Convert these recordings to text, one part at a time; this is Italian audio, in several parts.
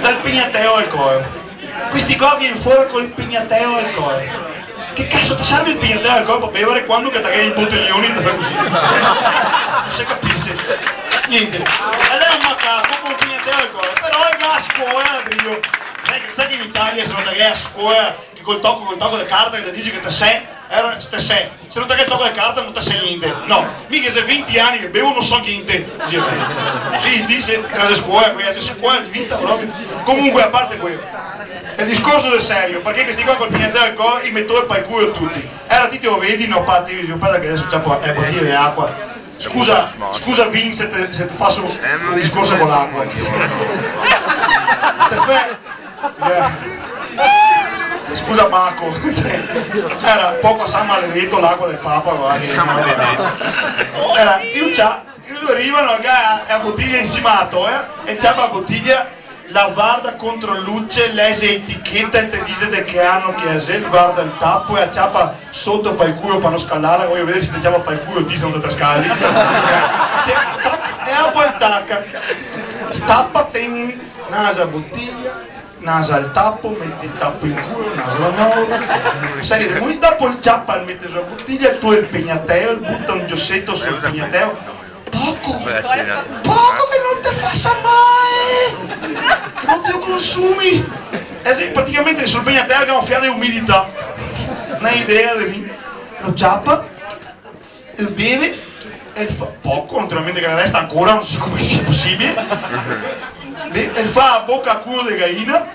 dal pignateo al coro. Questi qua viene fuori col pignateo al coro. Che cazzo ti serve il pignateo al coro per bevere quando che tagliai i bottiglioni e ti fai così? Non si capisce. Niente. Ed è un macaco con il pignateo al coro. Però è a scuola, Dio. Sai che in Italia se non tagliai a scuola, che col tocco di carta che ti dici che te sei, se non tagliai il tocco di carta non te sei niente. No, mica se 20 anni che bevo non so niente. 20, se a scuola, qui a scuola di vita proprio. Comunque, a parte quello. Il discorso del serio, perché questi qua col pignateo al coro, i metto per il culo tutti. Era ti lo vedi, no parti, guarda che adesso c'è bottiglie di acqua. Scusa Vince se ti faccio un discorso con l'acqua. Scusa Marco, era poco San Maledetto l'acqua del Papa, guarda. Era, io arrivano a bottiglia insimato, e c'è la bottiglia. La guarda contro luce, lese etichetta e te dice de che anno che è, guarda il tappo e acciappa sotto per il culo per non scalarla, voglio vedere se ti acciappa per il culo ti se non te scali. E poi tacca, stappa, tieni, nasa bottiglia, nasa il tappo, metti il tappo in culo, naso la nuova, sai che poi dopo il ciappa mette sulla bottiglia, tu il pignateo, butta un giossetto sul pignateo. Poco che non ti faccia mai, che non ti lo consumi. Praticamente sul pignateo abbiamo fiato di umidità, una idea di lì. Lo ciappa, lo beve, e fa poco, naturalmente che ne resta ancora, non so come sia possibile, e fa a bocca a culo di gallina,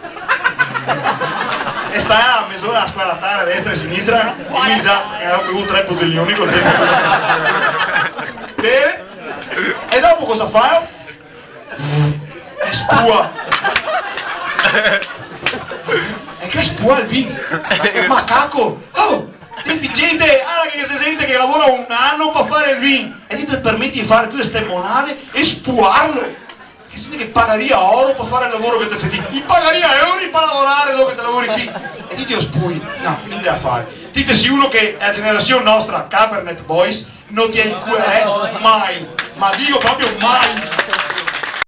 e sta a mezz'ora a squaratare a destra e a sinistra, e mi sa che ha bevuto 3 bottiglioni col tempo. Beve. E dopo cosa fa? E spua. E che spua il vino? Macaco! Oh! Deficiente! Ah, che si sente che lavora un anno per fare il vino! E ti permetti di fare tutte queste monade e spuarlo! Che sente che pagaria oro per fare il lavoro che ti fai? Ti pagaria euro per lavorare dopo che te lavori ti! E ti lo spui! No, niente da fare! Ditesi uno che è la generazione nostra, Cabernet Boys, non ti è in cui mai, ma dico proprio mai.